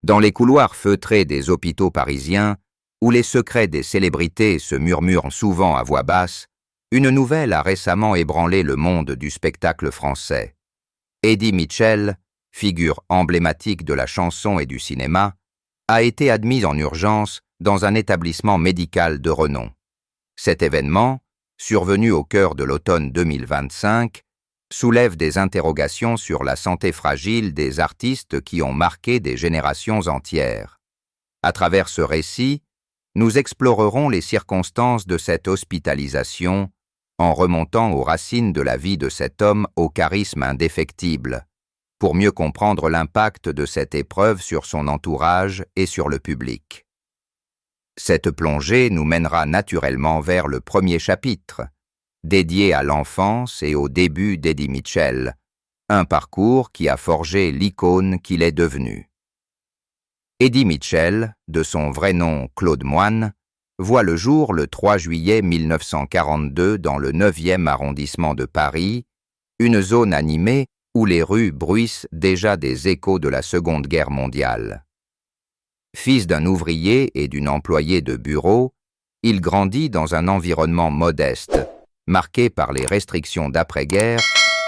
Dans les couloirs feutrés des hôpitaux parisiens, où les secrets des célébrités se murmurent souvent à voix basse, une nouvelle a récemment ébranlé le monde du spectacle français. Eddie Mitchell, figure emblématique de la chanson et du cinéma, a été admis en urgence dans un établissement médical de renom. Cet événement, survenu au cœur de l'automne 2025, soulève des interrogations sur la santé fragile des artistes qui ont marqué des générations entières. À travers ce récit, nous explorerons les circonstances de cette hospitalisation en remontant aux racines de la vie de cet homme au charisme indéfectible, pour mieux comprendre l'impact de cette épreuve sur son entourage et sur le public. Cette plongée nous mènera naturellement vers le premier chapitre, dédié à l'enfance et au début d'Eddie Mitchell, un parcours qui a forgé l'icône qu'il est devenu. Eddie Mitchell, de son vrai nom Claude Moine, voit le jour le 3 juillet 1942 dans le 9e arrondissement de Paris, une zone animée où les rues bruissent déjà des échos de la Seconde Guerre mondiale. Fils d'un ouvrier et d'une employée de bureau, il grandit dans un environnement modeste, marqué par les restrictions d'après-guerre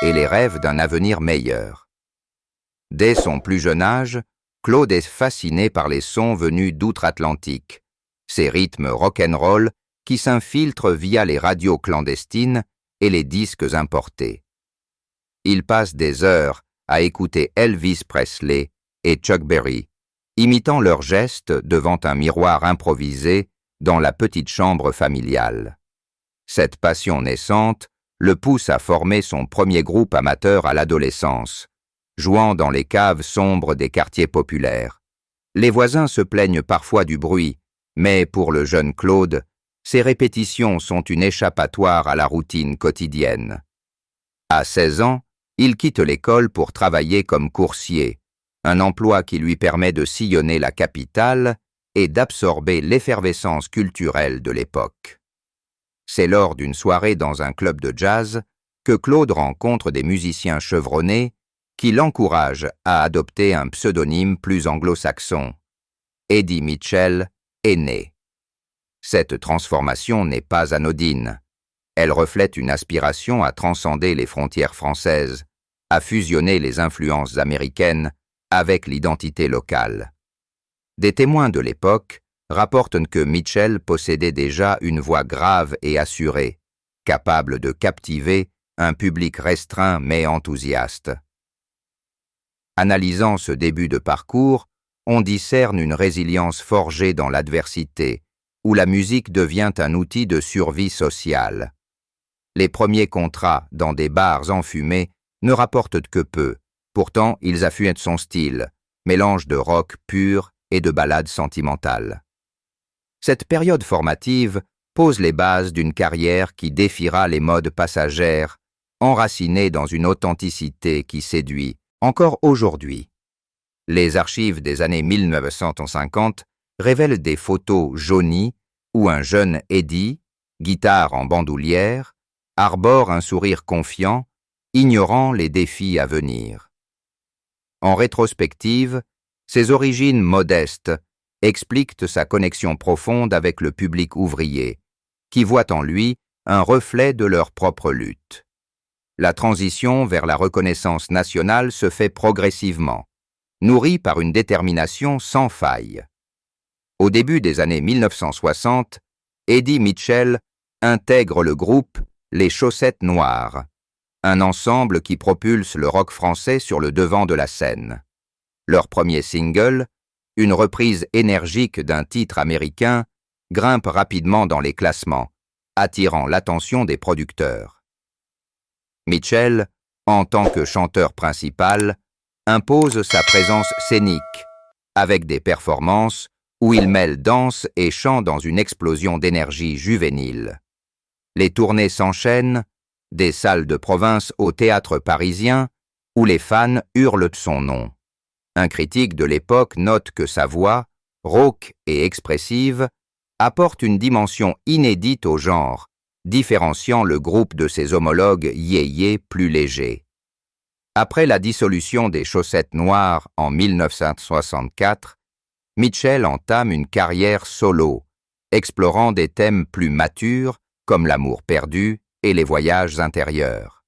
et les rêves d'un avenir meilleur. Dès son plus jeune âge, Claude est fasciné par les sons venus d'outre-Atlantique, ces rythmes rock'n'roll qui s'infiltrent via les radios clandestines et les disques importés. Il passe des heures à écouter Elvis Presley et Chuck Berry, imitant leurs gestes devant un miroir improvisé dans la petite chambre familiale. Cette passion naissante le pousse à former son premier groupe amateur à l'adolescence, jouant dans les caves sombres des quartiers populaires. Les voisins se plaignent parfois du bruit, mais pour le jeune Claude, ces répétitions sont une échappatoire à la routine quotidienne. À 16 ans, il quitte l'école pour travailler comme coursier, un emploi qui lui permet de sillonner la capitale et d'absorber l'effervescence culturelle de l'époque. C'est lors d'une soirée dans un club de jazz que Claude rencontre des musiciens chevronnés qui l'encouragent à adopter un pseudonyme plus anglo-saxon. Eddie Mitchell est né. Cette transformation n'est pas anodine. Elle reflète une aspiration à transcender les frontières françaises, à fusionner les influences américaines avec l'identité locale. Des témoins de l'époque rapportent que Mitchell possédait déjà une voix grave et assurée, capable de captiver un public restreint mais enthousiaste. Analysant ce début de parcours, on discerne une résilience forgée dans l'adversité, où la musique devient un outil de survie sociale. Les premiers contrats dans des bars enfumés ne rapportent que peu, pourtant ils affuent son style, mélange de rock pur et de ballades sentimentales. Cette période formative pose les bases d'une carrière qui défiera les modes passagères, enracinée dans une authenticité qui séduit, encore aujourd'hui. Les archives des années 1950 révèlent des photos jaunies où un jeune Eddie, guitare en bandoulière, arbore un sourire confiant, ignorant les défis à venir. En rétrospective, ses origines modestes expliquent sa connexion profonde avec le public ouvrier, qui voit en lui un reflet de leur propre lutte. La transition vers la reconnaissance nationale se fait progressivement, nourrie par une détermination sans faille. Au début des années 1960, Eddie Mitchell intègre le groupe Les Chaussettes Noires, un ensemble qui propulse le rock français sur le devant de la scène. Leur premier single, une reprise énergique d'un titre américain, grimpe rapidement dans les classements, attirant l'attention des producteurs. Mitchell, en tant que chanteur principal, impose sa présence scénique, avec des performances où il mêle danse et chant dans une explosion d'énergie juvénile. Les tournées s'enchaînent, des salles de province au théâtre parisien, où les fans hurlent son nom. Un critique de l'époque note que sa voix, rauque et expressive, apporte une dimension inédite au genre, différenciant le groupe de ses homologues yéyés plus légers. Après la dissolution des Chaussettes Noires en 1964 Mitchell entame une carrière solo, explorant des thèmes plus matures comme l'amour perdu et les voyages intérieurs.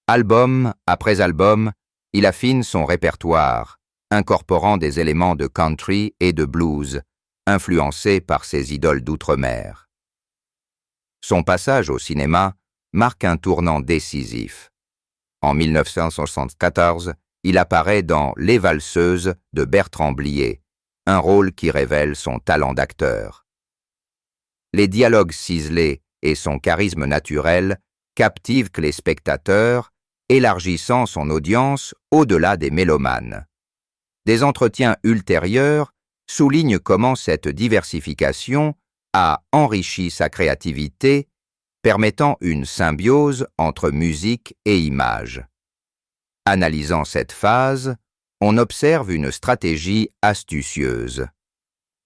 Album après album, il affine son répertoire, incorporant des éléments de country et de blues, influencés par ses idoles d'outre-mer. Son passage au cinéma marque un tournant décisif. En 1974, il apparaît dans Les Valseuses de Bertrand Blier, un rôle qui révèle son talent d'acteur. Les dialogues ciselés et son charisme naturel captivent les spectateurs, élargissant son audience au-delà des mélomanes. Des entretiens ultérieurs soulignent comment cette diversification a enrichi sa créativité, permettant une symbiose entre musique et image. Analysant cette phase, on observe une stratégie astucieuse.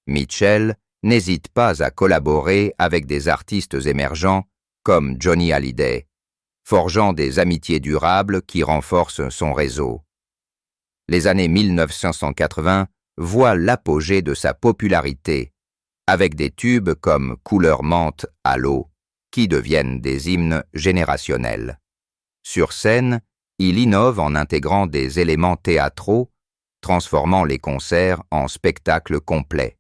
Mitchell n'hésite pas à collaborer avec des artistes émergents comme Johnny Hallyday, forgeant des amitiés durables qui renforcent son réseau. Les années 1980 voient l'apogée de sa popularité, avec des tubes comme Couleur menthe à l'eau, qui deviennent des hymnes générationnels. Sur scène, il innove en intégrant des éléments théâtraux, transformant les concerts en spectacles complets.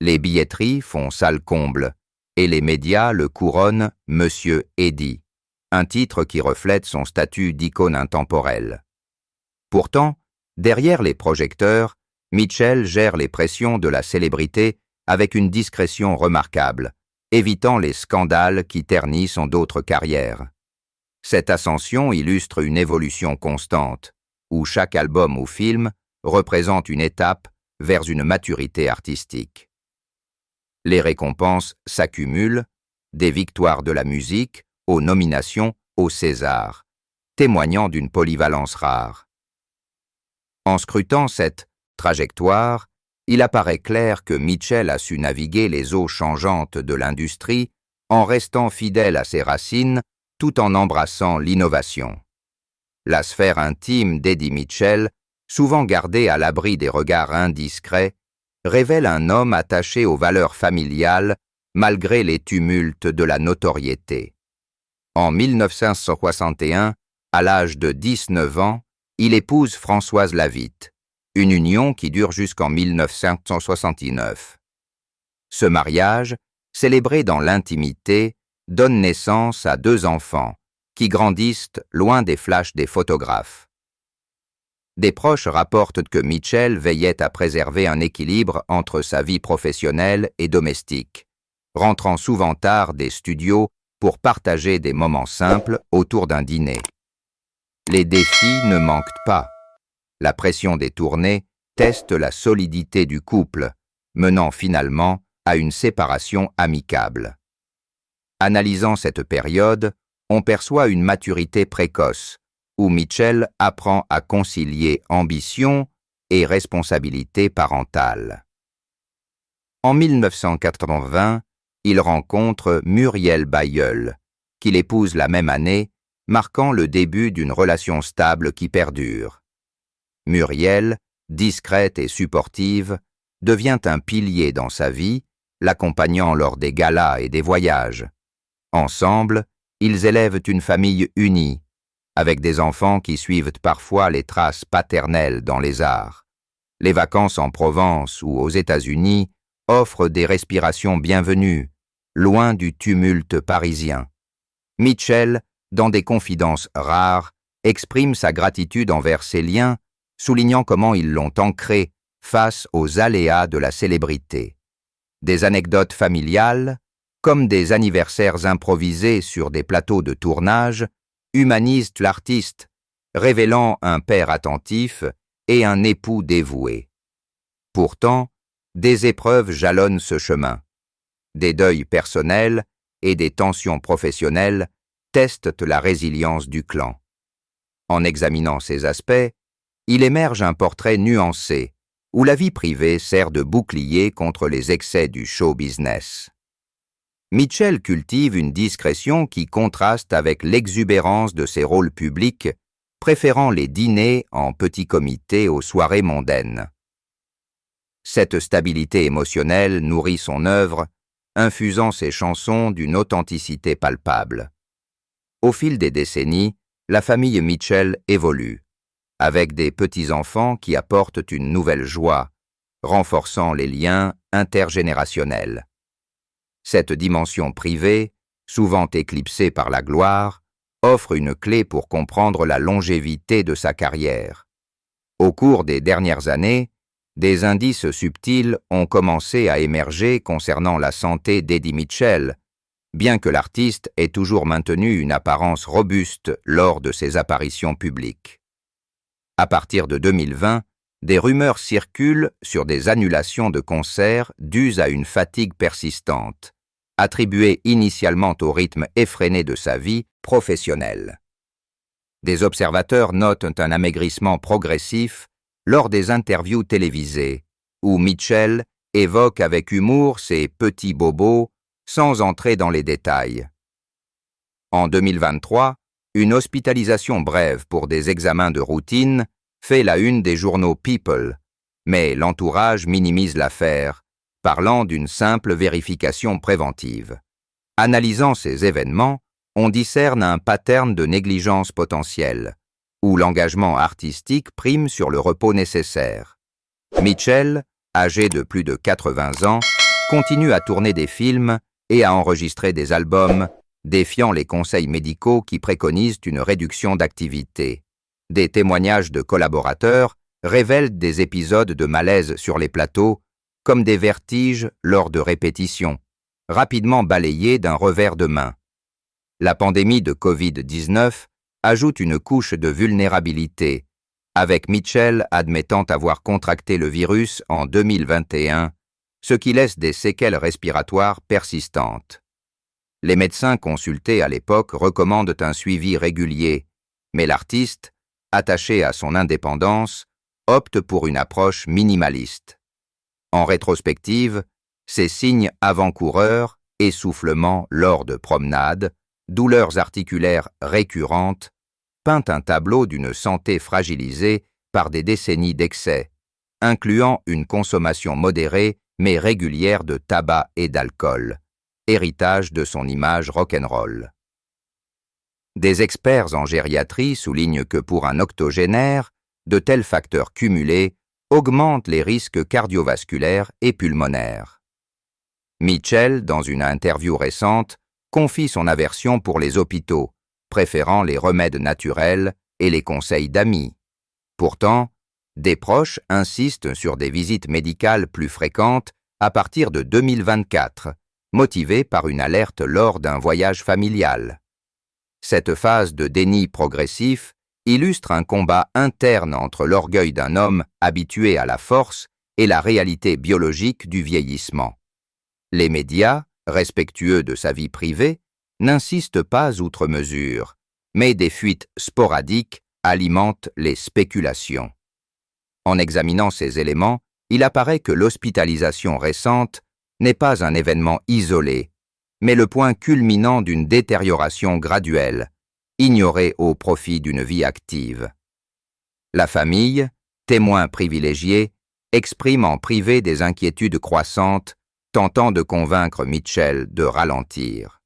Les billetteries font salle comble, et les médias le couronnent Monsieur Eddie, un titre qui reflète son statut d'icône intemporelle. Pourtant, derrière les projecteurs, Mitchell gère les pressions de la célébrité avec une discrétion remarquable, évitant les scandales qui ternissent en d'autres carrières. Cette ascension illustre une évolution constante, où chaque album ou film représente une étape vers une maturité artistique. Les récompenses s'accumulent, des victoires de la musique aux nominations au César, témoignant d'une polyvalence rare. En scrutant cette trajectoire, il apparaît clair que Mitchell a su naviguer les eaux changeantes de l'industrie en restant fidèle à ses racines tout en embrassant l'innovation. La sphère intime d'Eddie Mitchell, souvent gardée à l'abri des regards indiscrets, révèle un homme attaché aux valeurs familiales malgré les tumultes de la notoriété. En 1961, à l'âge de 19 ans, il épouse Françoise Lavitte, une union qui dure jusqu'en 1969. Ce mariage, célébré dans l'intimité, donne naissance à 2 enfants, qui grandissent loin des flashs des photographes. Des proches rapportent que Mitchell veillait à préserver un équilibre entre sa vie professionnelle et domestique, rentrant souvent tard des studios pour partager des moments simples autour d'un dîner. Les défis ne manquent pas. La pression des tournées teste la solidité du couple, menant finalement à une séparation amicable. Analysant cette période, on perçoit une maturité précoce, où Mitchell apprend à concilier ambition et responsabilité parentale. En 1980, il rencontre Muriel Bailleul, qu'il épouse la même année, marquant le début d'une relation stable qui perdure. Muriel, discrète et supportive, devient un pilier dans sa vie, l'accompagnant lors des galas et des voyages. Ensemble, ils élèvent une famille unie, avec des enfants qui suivent parfois les traces paternelles dans les arts. Les vacances en Provence ou aux États-Unis offrent des respirations bienvenues, loin du tumulte parisien. Mitchell, dans des confidences rares, exprime sa gratitude envers ses liens, soulignant comment ils l'ont ancré face aux aléas de la célébrité. Des anecdotes familiales, comme des anniversaires improvisés sur des plateaux de tournage, humanisent l'artiste, révélant un père attentif et un époux dévoué. Pourtant, des épreuves jalonnent ce chemin. Des deuils personnels et des tensions professionnelles testent la résilience du clan. En examinant ces aspects, il émerge un portrait nuancé, où la vie privée sert de bouclier contre les excès du show business. Mitchell cultive une discrétion qui contraste avec l'exubérance de ses rôles publics, préférant les dîners en petit comité aux soirées mondaines. Cette stabilité émotionnelle nourrit son œuvre, infusant ses chansons d'une authenticité palpable. Au fil des décennies, la famille Mitchell évolue, avec des petits-enfants qui apportent une nouvelle joie, renforçant les liens intergénérationnels. Cette dimension privée, souvent éclipsée par la gloire, offre une clé pour comprendre la longévité de sa carrière. Au cours des dernières années, des indices subtils ont commencé à émerger concernant la santé d'Eddie Mitchell, bien que l'artiste ait toujours maintenu une apparence robuste lors de ses apparitions publiques. À partir de 2020, des rumeurs circulent sur des annulations de concerts dues à une fatigue persistante, attribuée initialement au rythme effréné de sa vie professionnelle. Des observateurs notent un amaigrissement progressif lors des interviews télévisées, où Mitchell évoque avec humour ses petits bobos sans entrer dans les détails. En 2023, une hospitalisation brève pour des examens de routine fait la une des journaux People, mais l'entourage minimise l'affaire, parlant d'une simple vérification préventive. Analysant ces événements, on discerne un pattern de négligence potentielle, où l'engagement artistique prime sur le repos nécessaire. Mitchell, âgé de plus de 80 ans, continue à tourner des films et à enregistrer des albums, défiant les conseils médicaux qui préconisent une réduction d'activité. Des témoignages de collaborateurs révèlent des épisodes de malaise sur les plateaux, comme des vertiges lors de répétitions, rapidement balayés d'un revers de main. La pandémie de Covid-19 ajoute une couche de vulnérabilité, avec Mitchell admettant avoir contracté le virus en 2021, ce qui laisse des séquelles respiratoires persistantes. Les médecins consultés à l'époque recommandent un suivi régulier, mais l'artiste, attaché à son indépendance, opte pour une approche minimaliste. En rétrospective, ces signes avant-coureurs, essoufflement lors de promenades, douleurs articulaires récurrentes, peint un tableau d'une santé fragilisée par des décennies d'excès, incluant une consommation modérée mais régulière de tabac et d'alcool, héritage de son image rock'n'roll. Des experts en gériatrie soulignent que pour un octogénaire, de tels facteurs cumulés augmentent les risques cardiovasculaires et pulmonaires. Mitchell, dans une interview récente, confie son aversion pour les hôpitaux, préférant les remèdes naturels et les conseils d'amis. Pourtant, des proches insistent sur des visites médicales plus fréquentes à partir de 2024, motivés par une alerte lors d'un voyage familial. Cette phase de déni progressif illustre un combat interne entre l'orgueil d'un homme habitué à la force et la réalité biologique du vieillissement. Les médias, respectueux de sa vie privée, n'insistent pas outre mesure, mais des fuites sporadiques alimentent les spéculations. En examinant ces éléments, il apparaît que l'hospitalisation récente n'est pas un événement isolé, mais le point culminant d'une détérioration graduelle, ignorée au profit d'une vie active. La famille, témoin privilégié, exprime en privé des inquiétudes croissantes, tentant de convaincre Mitchell de ralentir.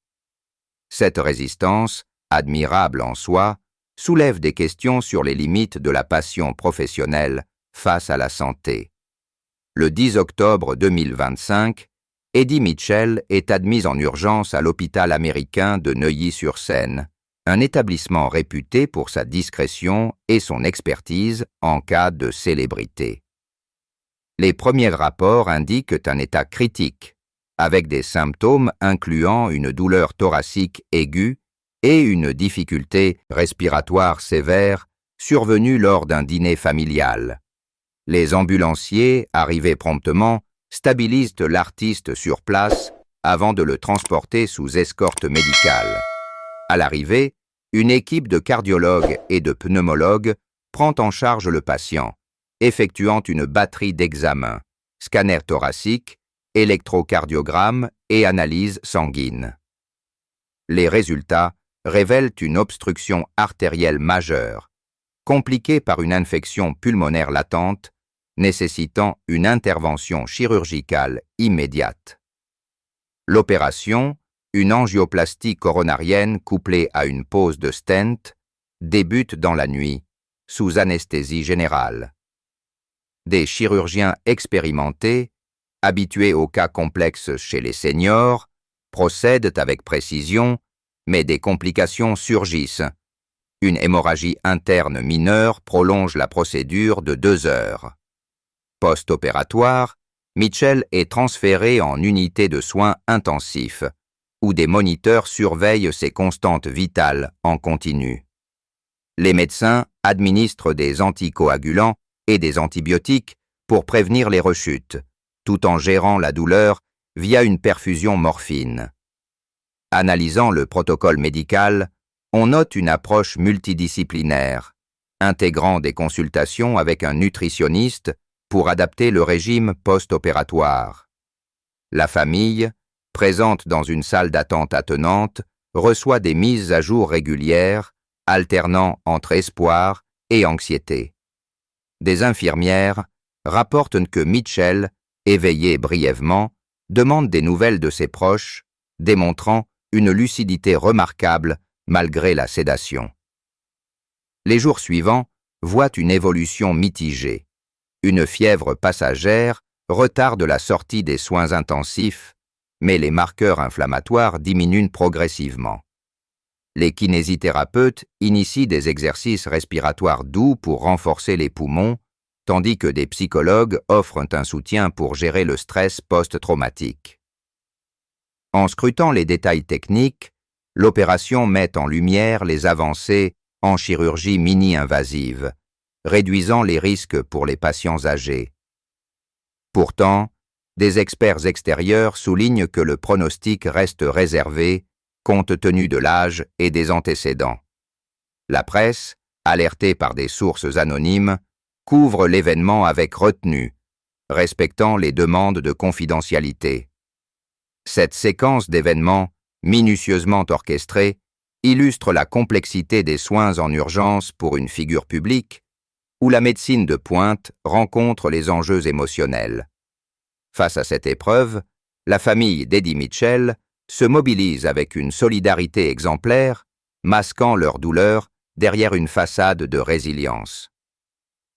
Cette résistance, admirable en soi, soulève des questions sur les limites de la passion professionnelle face à la santé. Le 10 octobre 2025, Eddie Mitchell est admis en urgence à l'hôpital américain de Neuilly-sur-Seine, un établissement réputé pour sa discrétion et son expertise en cas de célébrité. Les premiers rapports indiquent un état critique, avec des symptômes incluant une douleur thoracique aiguë et une difficulté respiratoire sévère survenue lors d'un dîner familial. Les ambulanciers, arrivés promptement, stabilisent l'artiste sur place avant de le transporter sous escorte médicale. À l'arrivée, une équipe de cardiologues et de pneumologues prend en charge le patient, effectuant une batterie d'examens, scanner thoracique, électrocardiogramme et analyse sanguine. Les résultats révèlent une obstruction artérielle majeure, compliquée par une infection pulmonaire latente, nécessitant une intervention chirurgicale immédiate. L'opération, une angioplastie coronarienne couplée à une pose de stent, débute dans la nuit, sous anesthésie générale. Des chirurgiens expérimentés, habitués aux cas complexes chez les seniors, procèdent avec précision, mais des complications surgissent. Une hémorragie interne mineure prolonge la procédure de 2 heures. Post-opératoire, Mitchell est transféré en unité de soins intensifs, où des moniteurs surveillent ses constantes vitales en continu. Les médecins administrent des anticoagulants et des antibiotiques pour prévenir les rechutes, tout en gérant la douleur via une perfusion morphine. Analysant le protocole médical, on note une approche multidisciplinaire, intégrant des consultations avec un nutritionniste pour adapter le régime post-opératoire. La famille, présente dans une salle d'attente attenante, reçoit des mises à jour régulières, alternant entre espoir et anxiété. Des infirmières rapportent que Mitchell, éveillé brièvement, demande des nouvelles de ses proches, démontrant une lucidité remarquable malgré la sédation. Les jours suivants voient une évolution mitigée. Une fièvre passagère retarde la sortie des soins intensifs, mais les marqueurs inflammatoires diminuent progressivement. Les kinésithérapeutes initient des exercices respiratoires doux pour renforcer les poumons, tandis que des psychologues offrent un soutien pour gérer le stress post-traumatique. En scrutant les détails techniques, l'opération met en lumière les avancées en chirurgie mini-invasive, réduisant les risques pour les patients âgés. Pourtant, des experts extérieurs soulignent que le pronostic reste réservé compte tenu de l'âge et des antécédents. La presse, alertée par des sources anonymes, couvre l'événement avec retenue, respectant les demandes de confidentialité. Cette séquence d'événements, minutieusement orchestrée, illustre la complexité des soins en urgence pour une figure publique, où la médecine de pointe rencontre les enjeux émotionnels. Face à cette épreuve, la famille d'Eddie Mitchell se mobilise avec une solidarité exemplaire, masquant leur douleur derrière une façade de résilience.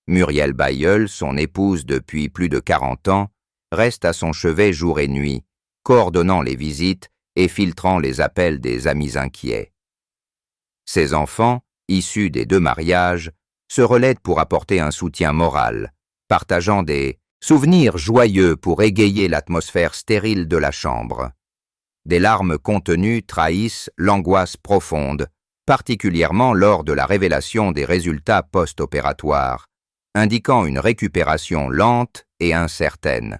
Muriel Bailleul, son épouse depuis plus de 40 ans, reste à son chevet jour et nuit, coordonnant les visites et filtrant les appels des amis inquiets. Ses enfants, issus des 2 mariages, se relaient pour apporter un soutien moral, partageant des souvenirs joyeux pour égayer l'atmosphère stérile de la chambre. Des larmes contenues trahissent l'angoisse profonde, particulièrement lors de la révélation des résultats post-opératoires, indiquant une récupération lente et incertaine.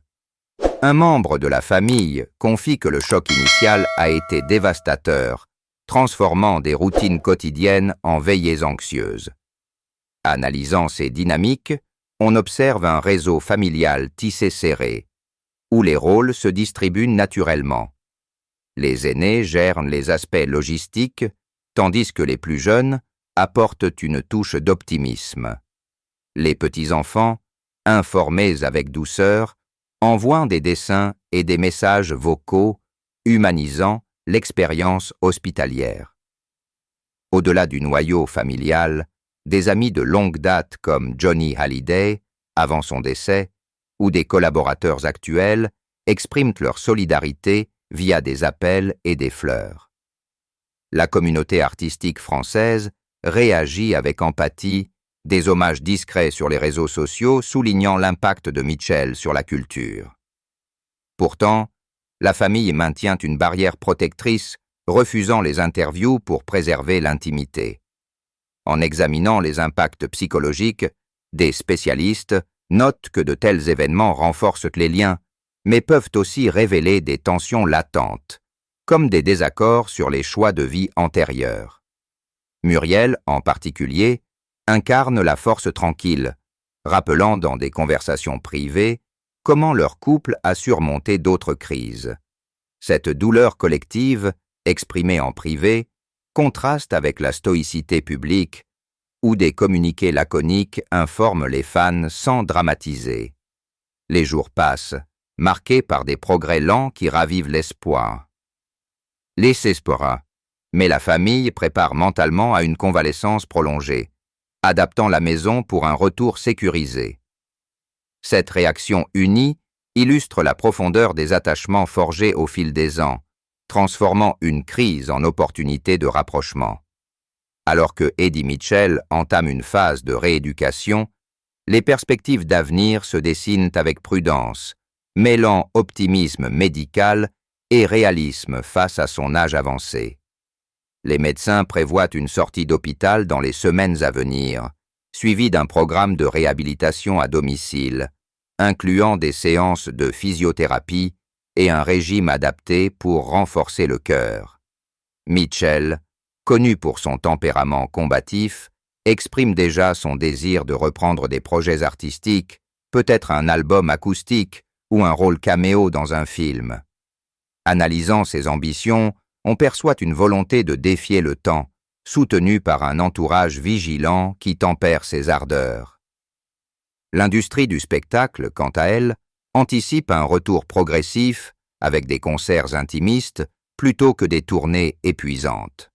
Un membre de la famille confie que le choc initial a été dévastateur, transformant des routines quotidiennes en veillées anxieuses. Analysant ces dynamiques, on observe un réseau familial tissé serré, où les rôles se distribuent naturellement. Les aînés gèrent les aspects logistiques, tandis que les plus jeunes apportent une touche d'optimisme. Les petits-enfants, informés avec douceur, envoient des dessins et des messages vocaux, humanisant l'expérience hospitalière. Au-delà du noyau familial, des amis de longue date comme Johnny Hallyday, avant son décès, ou des collaborateurs actuels expriment leur solidarité via des appels et des fleurs. La communauté artistique française réagit avec empathie, des hommages discrets sur les réseaux sociaux soulignant l'impact de Mitchell sur la culture. Pourtant, la famille maintient une barrière protectrice, refusant les interviews pour préserver l'intimité. En examinant les impacts psychologiques, des spécialistes notent que de tels événements renforcent les liens, mais peuvent aussi révéler des tensions latentes, comme des désaccords sur les choix de vie antérieurs. Muriel, en particulier, incarne la force tranquille, rappelant dans des conversations privées comment leur couple a surmonté d'autres crises. Cette douleur collective, exprimée en privé, contraste avec la stoïcité publique, où des communiqués laconiques informent les fans sans dramatiser. Les jours passent, marqués par des progrès lents qui ravivent l'espoir. Les s'espera, mais la famille prépare mentalement à une convalescence prolongée, adaptant la maison pour un retour sécurisé. Cette réaction unie illustre la profondeur des attachements forgés au fil des ans, transformant une crise en opportunité de rapprochement. Alors que Eddie Mitchell entame une phase de rééducation, les perspectives d'avenir se dessinent avec prudence, mêlant optimisme médical et réalisme face à son âge avancé. Les médecins prévoient une sortie d'hôpital dans les semaines à venir, suivie d'un programme de réhabilitation à domicile, incluant des séances de physiothérapie et un régime adapté pour renforcer le cœur. Mitchell, connu pour son tempérament combatif, exprime déjà son désir de reprendre des projets artistiques, peut-être un album acoustique ou un rôle caméo dans un film. Analysant ses ambitions, on perçoit une volonté de défier le temps, soutenue par un entourage vigilant qui tempère ses ardeurs. L'industrie du spectacle, quant à elle, anticipe un retour progressif avec des concerts intimistes plutôt que des tournées épuisantes.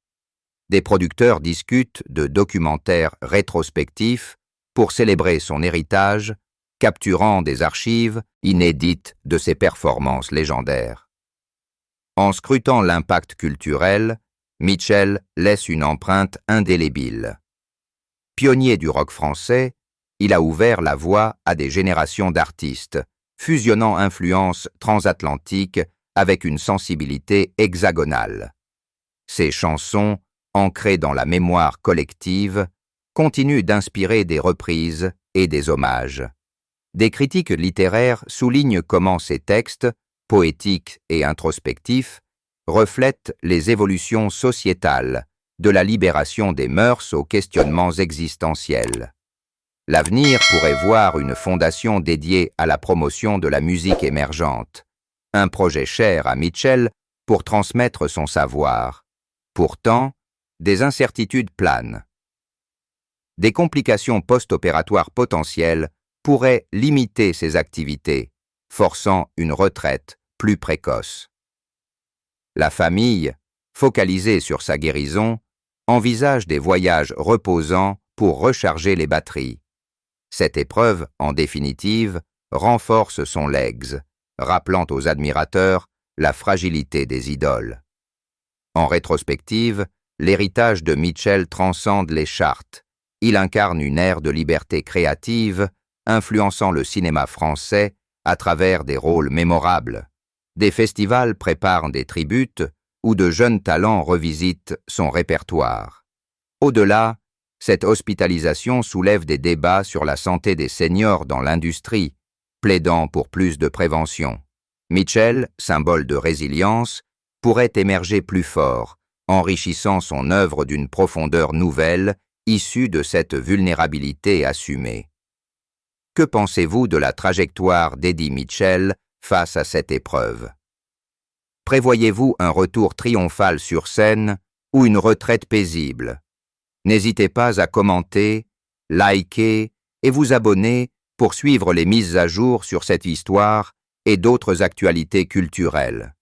Des producteurs discutent de documentaires rétrospectifs pour célébrer son héritage, capturant des archives inédites de ses performances légendaires. En scrutant l'impact culturel, Mitchell laisse une empreinte indélébile. Pionnier du rock français, il a ouvert la voie à des générations d'artistes, fusionnant influences transatlantiques avec une sensibilité hexagonale. Ses chansons, ancrées dans la mémoire collective, continuent d'inspirer des reprises et des hommages. Des critiques littéraires soulignent comment ces textes, poétiques et introspectifs, reflètent les évolutions sociétales, de la libération des mœurs aux questionnements existentiels. L'avenir pourrait voir une fondation dédiée à la promotion de la musique émergente, un projet cher à Mitchell pour transmettre son savoir. Pourtant, des incertitudes planent. Des complications post-opératoires potentielles pourraient limiter ses activités, forçant une retraite plus précoce. La famille, focalisée sur sa guérison, envisage des voyages reposants pour recharger les batteries. Cette épreuve, en définitive, renforce son legs, rappelant aux admirateurs la fragilité des idoles. En rétrospective, l'héritage de Mitchell transcende les chartes. Il incarne une ère de liberté créative, influençant le cinéma français à travers des rôles mémorables. Des festivals préparent des tributes où de jeunes talents revisitent son répertoire. Au-delà, cette hospitalisation soulève des débats sur la santé des seniors dans l'industrie, plaidant pour plus de prévention. Mitchell, symbole de résilience, pourrait émerger plus fort, enrichissant son œuvre d'une profondeur nouvelle, issue de cette vulnérabilité assumée. Que pensez-vous de la trajectoire d'Eddie Mitchell face à cette épreuve? Prévoyez-vous un retour triomphal sur scène ou une retraite paisible? N'hésitez pas à commenter, liker et vous abonner pour suivre les mises à jour sur cette histoire et d'autres actualités culturelles.